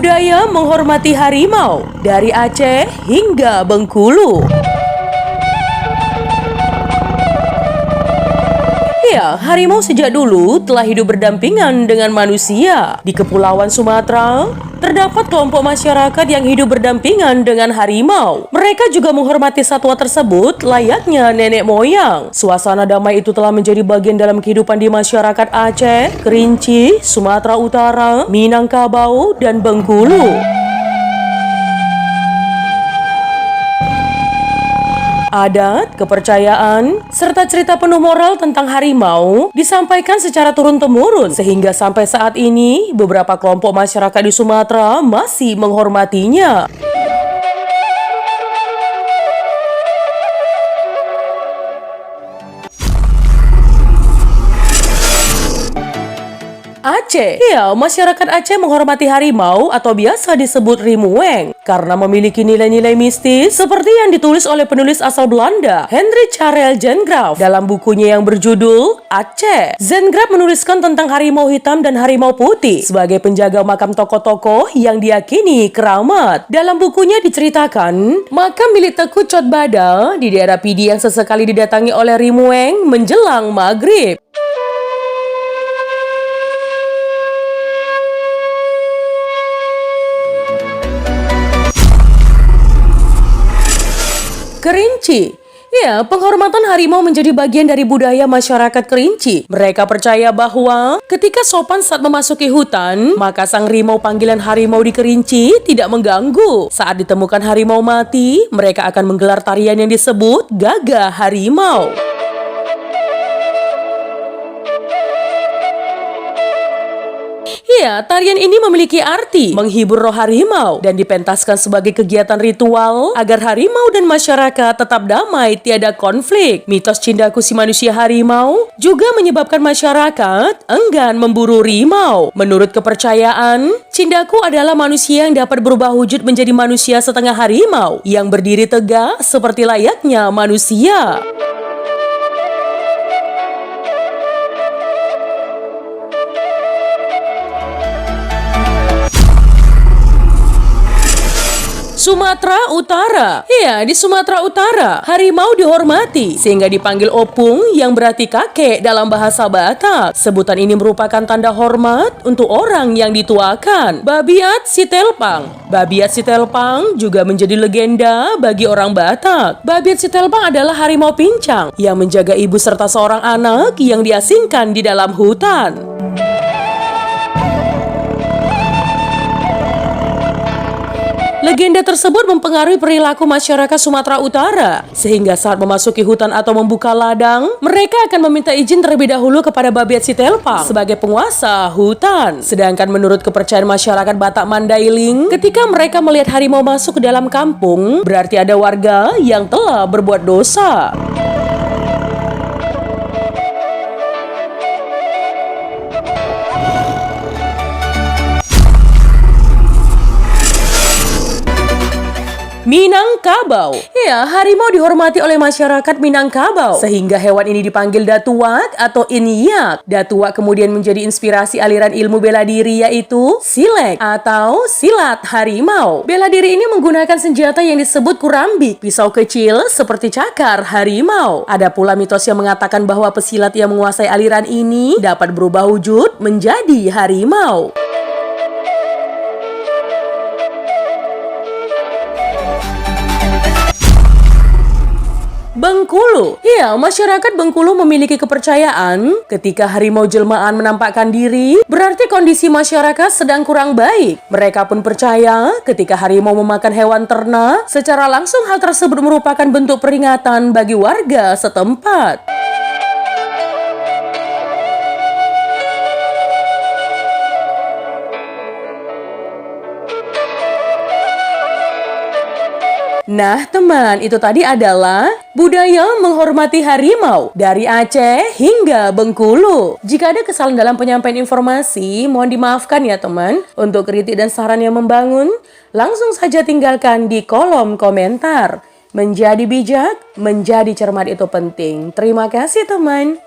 Budaya menghormati harimau dari Aceh hingga Bengkulu. Ya, harimau sejak dulu telah hidup berdampingan dengan manusia. Di Kepulauan Sumatera, terdapat kelompok masyarakat yang hidup berdampingan dengan harimau. Mereka juga menghormati satwa tersebut layaknya nenek moyang. Suasana damai itu telah menjadi bagian dalam kehidupan di masyarakat Aceh, Kerinci, Sumatera Utara, Minangkabau, dan Bengkulu. Adat, kepercayaan, serta cerita penuh moral tentang harimau disampaikan secara turun-temurun sehingga sampai saat ini beberapa kelompok masyarakat di Sumatera masih menghormatinya. Aceh. Ya, masyarakat Aceh menghormati harimau atau biasa disebut rimueng karena memiliki nilai-nilai mistis seperti yang ditulis oleh penulis asal Belanda, Henry Charles Zengraaf dalam bukunya yang berjudul Aceh. Zengraaf menuliskan tentang harimau hitam dan harimau putih sebagai penjaga makam tokoh-tokoh yang diyakini keramat. Dalam bukunya diceritakan, makam milik Teku Cotbada di daerah Pidi yang sesekali didatangi oleh rimueng menjelang maghrib. Kerinci. Ya, penghormatan harimau menjadi bagian dari budaya masyarakat Kerinci. Mereka percaya bahwa ketika sopan saat memasuki hutan, maka sang rimau panggilan harimau di Kerinci tidak mengganggu. Saat ditemukan harimau mati, mereka akan menggelar tarian yang disebut gagah harimau. Ya, tarian ini memiliki arti menghibur roh harimau dan dipentaskan sebagai kegiatan ritual agar harimau dan masyarakat tetap damai tiada konflik. Mitos Cindaku si manusia harimau juga menyebabkan masyarakat enggan memburu rimau. Menurut kepercayaan, Cindaku adalah manusia yang dapat berubah wujud menjadi manusia setengah harimau yang berdiri tegak seperti layaknya manusia. Sumatera Utara. Ya, di Sumatera Utara, harimau dihormati sehingga dipanggil opung yang berarti kakek dalam bahasa Batak. Sebutan ini merupakan tanda hormat untuk orang yang dituakan. Babiat Sitelpang. Babiat Sitelpang juga menjadi legenda bagi orang Batak. Babiat Sitelpang adalah harimau pincang yang menjaga ibu serta seorang anak yang diasingkan di dalam hutan. Legenda tersebut mempengaruhi perilaku masyarakat Sumatera Utara, sehingga saat memasuki hutan atau membuka ladang, mereka akan meminta izin terlebih dahulu kepada Babiat Sitelpang sebagai penguasa hutan. Sedangkan menurut kepercayaan masyarakat Batak Mandailing, ketika mereka melihat harimau masuk ke dalam kampung, berarti ada warga yang telah berbuat dosa. Minangkabau. Ya, harimau dihormati oleh masyarakat Minangkabau sehingga hewan ini dipanggil Datuak atau Inyak. Datuak kemudian menjadi inspirasi aliran ilmu bela diri yaitu Silek atau silat harimau. Bela diri ini menggunakan senjata yang disebut kurambik, pisau kecil seperti cakar harimau. Ada pula mitos yang mengatakan bahwa pesilat yang menguasai aliran ini dapat berubah wujud menjadi harimau. Bengkulu. Ya, masyarakat Bengkulu memiliki kepercayaan ketika harimau jelmaan menampakkan diri, berarti kondisi masyarakat sedang kurang baik. Mereka pun percaya ketika harimau memakan hewan ternak, secara langsung hal tersebut merupakan bentuk peringatan bagi warga setempat. Nah teman, itu tadi adalah budaya menghormati harimau dari Aceh hingga Bengkulu. Jika ada kesalahan dalam penyampaian informasi, mohon dimaafkan ya teman. Untuk kritik dan saran yang membangun, langsung saja tinggalkan di kolom komentar. Menjadi bijak, menjadi cermat itu penting. Terima kasih teman.